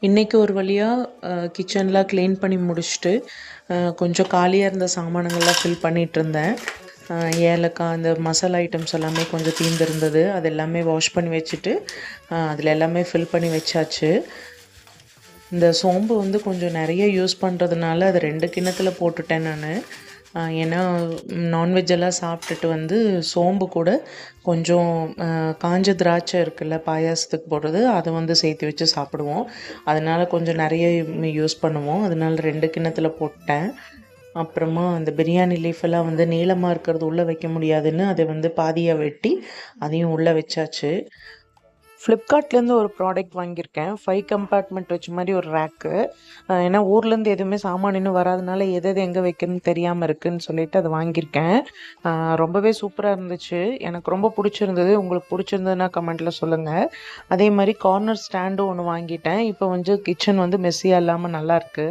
இன்றைக்கி ஒரு வழியாக கிச்சன்லாம் க்ளீன் பண்ணி முடிச்சுட்டு கொஞ்சம் காலியாக இருந்த சாமானங்கள்லாம் ஃபில் பண்ணிகிட்ருந்தேன். ஏலக்காய் அந்த மசாலா ஐட்டம்ஸ் எல்லாமே கொஞ்சம் தீர்ந்துருந்தது. அது எல்லாமே வாஷ் பண்ணி வச்சுட்டு அதில் எல்லாமே ஃபில் பண்ணி வச்சாச்சு. இந்த சோம்பு வந்து கொஞ்சம் நிறைய யூஸ் பண்ணுறதுனால அது 2 கிண்ணத்தில் போட்டுட்டேன் நான். ஏன்னா நான்வெஜ் எல்லாம் சாப்பிட்டுட்டு வந்து சோம்பு கூட கொஞ்சம் காஞ்ச திராட்சை இருக்குல்ல பாயாசத்துக்கு போடுறது, அதை வந்து சேர்த்து வச்சு சாப்பிடுவோம். அதனால் கொஞ்சம் நிறைய யூஸ் பண்ணுவோம். அதனால் 2 கிண்ணத்தில் போட்டேன். அப்புறமா அந்த பிரியாணி லீஃபெல்லாம் வந்து நீளமாக இருக்கிறது உள்ளே வைக்க முடியாதுன்னு அதை வந்து பாதியாக வெட்டி அதையும் உள்ளே வச்சாச்சு. ஃப்ளிப்கார்ட்லேருந்து ஒரு ப்ராடக்ட் வாங்கியிருக்கேன். 5 கம்பார்ட்மெண்ட் வச்ச மாதிரி ஒரு ரேக்கு. ஏன்னா ஊர்லேருந்து எதுவுமே சாமான் இன்னும் வராதனால எது எங்கே வைக்கணும்னு தெரியாமல் இருக்குதுன்னு சொல்லிட்டு அதை வாங்கியிருக்கேன். ரொம்பவே சூப்பராக இருந்துச்சு. எனக்கு ரொம்ப பிடிச்சிருந்தது. உங்களுக்கு பிடிச்சிருந்ததுன்னா கமெண்ட்டில் சொல்லுங்கள். அதே மாதிரி கார்னர் ஸ்டாண்டும் ஒன்று வாங்கிட்டேன். இப்போ வந்து கிச்சன் வந்து மெஸ்ஸியாக இல்லாமல் நல்லாயிருக்கு.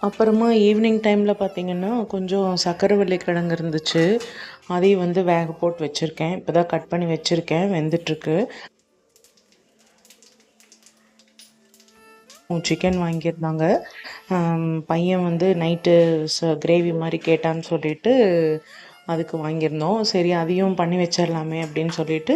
அப்புறமா ஈவினிங் டைமில் பார்த்திங்கன்னா கொஞ்சம் சக்கரவள்ளி கிழங்கு இருந்துச்சு. அதையும் வந்து வேக போட்டு வச்சுருக்கேன். இப்போ தான் கட் பண்ணி வச்சுருக்கேன், வெந்துட்டுருக்கு. சிக்கன் வாங்கியிருந்தாங்க. பையன் வந்து நைட்டு கிரேவி மாதிரி கேட்டான்னு சொல்லிட்டு அதுக்கு வாங்கியிருந்தோம். சரி அதையும் பண்ணி வச்சிடலாமே அப்படின்னு சொல்லிட்டு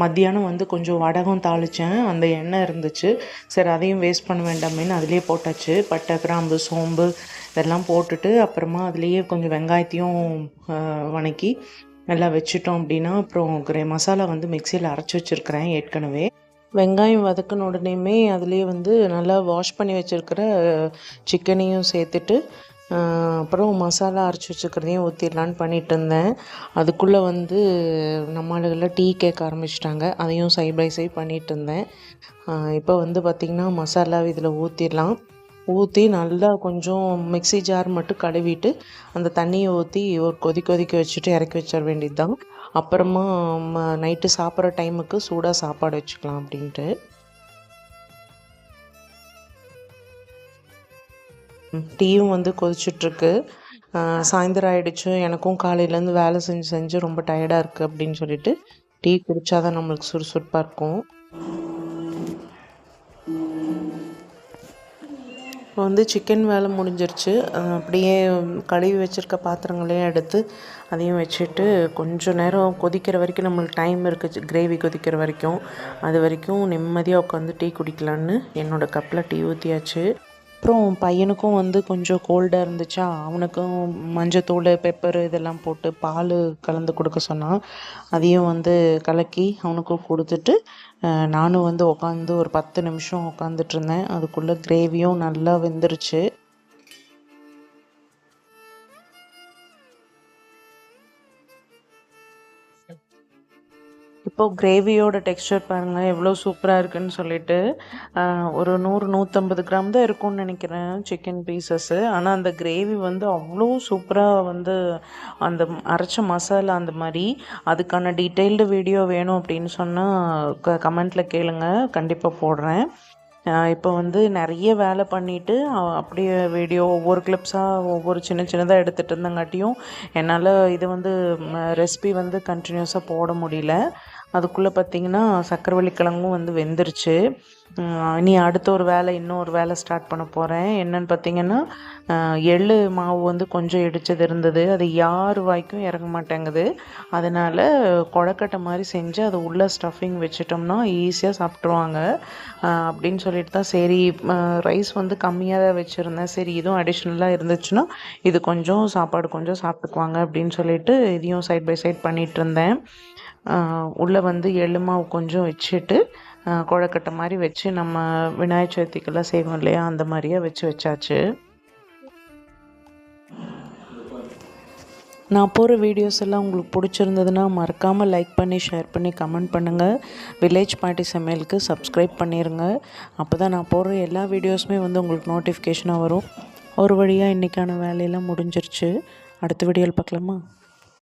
மத்தியானம் வந்து கொஞ்சம் வடகம் தாளித்தேன். அந்த எண்ணெய் இருந்துச்சு. சரி அதையும் வேஸ்ட் பண்ண வேண்டாமேன்னு அதிலே போட்டாச்சு. பட்டை, கிராம்பு, சோம்பு இதெல்லாம் போட்டுட்டு அப்புறமா அதுலேயே கொஞ்சம் வெங்காயத்தையும் வணக்கி நல்லா வச்சுட்டோம் அப்படின்னா அப்புறம் மசாலா வந்து மிக்சியில் அரைச்சி வச்சுருக்கிறேன் ஏற்கனவே. வெங்காயம் வதக்கின உடனேயுமே அதுலேயே வந்து நல்லா வாஷ் பண்ணி வச்சுருக்கிற சிக்கனையும் சேர்த்துட்டு அப்புறம் மசாலா அரைச்சி வச்சுக்கிறதையும் ஊற்றிடலான்னு பண்ணிகிட்டு இருந்தேன். அதுக்குள்ளே வந்து நம்ம ஆளுகளில் டீ கேட்க ஆரம்பிச்சிட்டாங்க. அதையும் சைட் பை சைட் பண்ணிகிட்டு இருந்தேன். இப்போ வந்து பார்த்திங்கன்னா மசாலா இதில் ஊற்றிடலாம். ஊற்றி நல்லா கொஞ்சம் மிக்ஸி ஜார் மட்டும் கழுவிட்டு அந்த தண்ணியை ஊற்றி ஒரு கொதிக்க வச்சுட்டு இறக்கி வச்சிட வேண்டியது தான். அப்புறமா நைட்டு சாப்பிட்ற டைமுக்கு சூடாக சாப்பாடு வச்சுக்கலாம் அப்படின்ட்டு. டீயும் வந்து கொதிச்சுட்ருக்கு. சாயந்தரம் ஆகிடுச்சு. எனக்கும் காலையிலேருந்து வேலை செஞ்சு ரொம்ப டயர்டாக இருக்குது அப்படின்னு சொல்லிட்டு டீ குடித்தா தான் நம்மளுக்கு சுறுசுறுப்பாக இருக்கும். இப்போ வந்து சிக்கன் வேலை முடிஞ்சிருச்சு. அப்படியே கழுவி வச்சுருக்க பாத்திரங்களையும் எடுத்து அதையும் வச்சுட்டு கொஞ்சம் நேரம் கொதிக்கிற வரைக்கும் நம்மளுக்கு டைம் இருக்குது. கிரேவி கொதிக்கிற வரைக்கும் அது வரைக்கும் நிம்மதியாக உட்காந்து டீ குடிக்கலான்னு என்னோடய கப்பில் டீ ஊற்றியாச்சு. அப்புறம் பையனுக்கும் வந்து கொஞ்சம் கோல்டாக இருந்துச்சா, அவனுக்கும் மஞ்சத்தூள், பெப்பரு இதெல்லாம் போட்டு பால் கலந்து கொடுக்க சொன்னான். அதையும் வந்து கலக்கி அவனுக்கும் கொடுத்துட்டு நானும் வந்து உட்காந்து ஒரு 10 நிமிஷம் உட்காந்துட்ருந்தேன். அதுக்குள்ளே கிரேவியும் நல்லா வெந்துருச்சு. இப்போது கிரேவியோட டெக்ஸ்சர் பாருங்கள் எவ்வளோ சூப்பராக இருக்குதுன்னு சொல்லிட்டு. ஒரு 100-150 கிராம் தான் இருக்கும்னு நினைக்கிறேன் சிக்கன் பீசஸ்ஸு. ஆனால் அந்த கிரேவி வந்து அவ்வளோ சூப்பராக வந்து அந்த அரைச்ச மசாலா அந்த மாதிரி. அதுக்கான டீட்டெயில்டு வீடியோ வேணும் அப்படின்னு சொன்னால் கமெண்ட்டில் கேளுங்கள், கண்டிப்பாக போடுறேன். இப்போ வந்து நிறைய வேலை பண்ணிவிட்டு அப்படியே வீடியோ ஒவ்வொரு கிளிப்ஸாக ஒவ்வொரு சின்னதாக எடுத்துகிட்டு இருந்தங்காட்டியும் என்னால் இது வந்து ரெசிபி வந்து கண்டினியூஸாக போட முடியல. அதுக்குள்ளே பார்த்திங்கன்னா சக்கரவள்ளி கிழங்கும் வந்து வெந்துருச்சு. இனி அடுத்த ஒரு வேலை இன்னொரு வேலை ஸ்டார்ட் பண்ண போகிறேன். என்னென்னு பார்த்திங்கன்னா எள்ளு மாவு வந்து கொஞ்சம் இடித்தது இருந்தது. அது யார் வாய்க்கும் இறங்க மாட்டேங்குது. அதனால் கொழக்கட்டை மாதிரி செஞ்சு அது உள்ளே ஸ்டஃபிங் வச்சிட்டோம்னா ஈஸியாக சாப்பிட்ருவாங்க அப்படின்னு சொல்லிட்டு தான் சரி ரைஸ் வந்து கம்மியாக தான் வச்சுருந்தேன். சரி இதுவும் அடிஷ்னலாக இருந்துச்சுன்னா இது கொஞ்சம் சாப்பாடு கொஞ்சம் சாப்பிட்டுக்குவாங்க அப்படின்னு சொல்லிட்டு இதையும் சைட் பை சைட் பண்ணிகிட்டு இருந்தேன். உள்ளே வந்து எள்ளு மாவு கொஞ்சம் வச்சுட்டு கொழக்கட்டை மாதிரி வச்சு நம்ம விநாயகர் சதுர்த்திக்கெல்லாம் செய்வோம் இல்லையா, அந்த மாதிரியே வச்சாச்சு. நான் போகிற வீடியோஸ் எல்லாம் உங்களுக்கு பிடிச்சிருந்ததுன்னா மறக்காமல் லைக் பண்ணி ஷேர் பண்ணி கமெண்ட் பண்ணுங்கள். வில்லேஜ் பாட்டி சமையலுக்கு சப்ஸ்கிரைப் பண்ணிடுங்க. அப்போ தான் நான் போடுற எல்லா வீடியோஸுமே வந்து உங்களுக்கு நோட்டிஃபிகேஷனாக வரும். ஒரு வழியாக இன்றைக்கான வேலையெல்லாம் முடிஞ்சிருச்சு. அடுத்த வீடியோவில் பார்க்கலாமா?